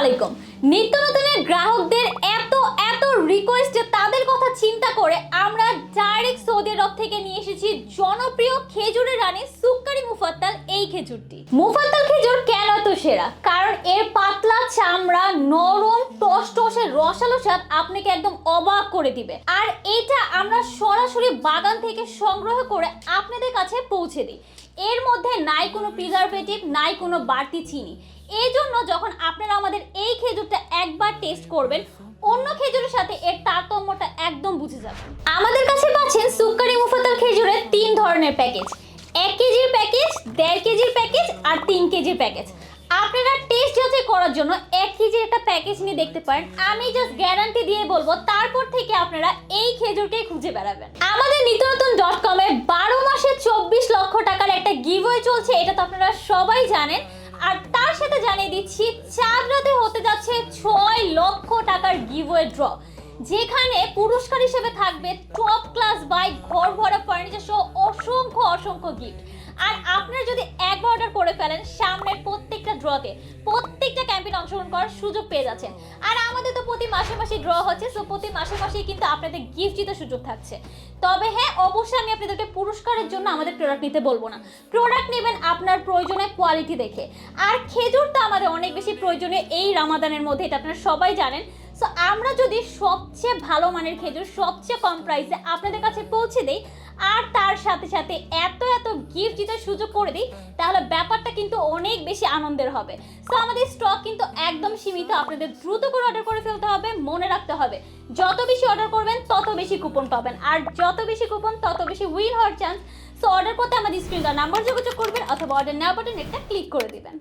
আলাইকুম। নিত্য নতুনের গ্রাহকদের এত এত রিকোয়েস্ট যে তাদের কথা চিন্তা করে আমরা ডাইরেক্ট সৌদি আরব থেকে নিয়ে এসেছি জনপ্রিয় খেজুরের রানী সুক্কারি মুফাত্তাল। এই খেজুরটি মুফাত্তাল খেজুর কেন এত সেরা? কারণ এর পাতলা চামড়া, নরম টসটসে রসালো স্বাদ আপনাকে একদম অবাক করে দিবে। আর এটা আমরা সরাসরি বাগান থেকে সংগ্রহ করে আপনাদের কাছে পৌঁছে দিই। এর মধ্যে নাই কোনো প্রিজারভেটিভ, নাই কোনো বাড়তি চিনি। এই জন্য যখন আপনারা আমাদের এই খেজুরটা একবার টেস্ট করবেন, অন্য খেজুরের সাথে এর তারতম্যটা একদম বুঝে যাবেন। আমাদের কাছে পাচ্ছেন সুক্কারি মুফাত্তাল খেজুরের 3 ধরনের প্যাকেজ: 1 কেজির প্যাকেজ, 1.5 কেজির প্যাকেজ আর 3 কেজির প্যাকেজ। আপনারা টেস্ট যাচাই করার জন্য 1 কেজির একটা প্যাকেজ নিয়ে দেখতে পারেন। আমি জাস্ট গ্যারান্টি দিয়ে বলবো তারপর থেকে আপনারা এই খেজুরটাই খুঁজে বেড়াবেন। আমাদের নিত্যনতুন.com এ 12 মাসে 24 লক্ষ টাকার একটা গিভওয়ে চলছে, এটা তো আপনারা সবাই জানেন। আর তার সাথে জানিয়ে দিচ্ছি চাঁদ রাতে হতে যাচ্ছে 6 লক্ষ টাকার গিভওয়ে ড্র, যেখানে পুরস্কার হিসেবে থাকবে টপ ক্লাস বাইক, ঘর ভরা ফার্নিচার সহ অসংখ্য অসংখ্য গিফট। আর আপনারা যদি একবার অর্ডার করে ফেলেন, সামনের প্রত্যেকটা ড্রতে প্রত্যেকটা ক্যাম্পেইনে অংশগ্রহণ করার সুযোগ পেয়ে যাচ্ছেন। আর আমাদের তো প্রতি মাসে মাসে ড্র হচ্ছে, সো প্রতি মাসে মাসেই কিন্তু আপনাদের গিফট জিতার সুযোগ থাকছে। তবে হ্যাঁ, অবশ্যই আমি আপনাদেরকে পুরস্কারের জন্য আমাদের প্রোডাক্ট নিতে বলবো না। প্রোডাক্ট নেবেন আপনার প্রয়োজনীয় কোয়ালিটি দেখে। আর খেজুর তো আমাদের অনেক বেশি প্রয়োজনীয় এই রামাদানের মধ্যে, এটা আপনারা সবাই জানেন। সো আমরা যদি সবচেয়ে ভালো মানের খেজুর সবচেয়ে কম প্রাইসে আপনাদের কাছে পৌঁছে দিই, আর তার সাথে সাথে এত এত গিফট জিতার সুযোগ করে দিই, তাহলে ব্যাপারটা কিন্তু অনেক বেশি আনন্দের হবে। সো আমাদের স্টক কিন্তু একদম সীমিত, আপনাদের দ্রুত করে অর্ডার করে ফেলতে হবে। মনে রাখতে হবে যত বেশি অর্ডার করবেন তত বেশি কুপন পাবেন, আর যত বেশি কুপন তত বেশি উইন হওয়ার চান্স। সো অর্ডার করতে আমাদের স্ক্রিন নাম্বার যোগাযোগ করবেন অথবা অর্ডার নাও বাটন একটা ক্লিক করে দিবেন।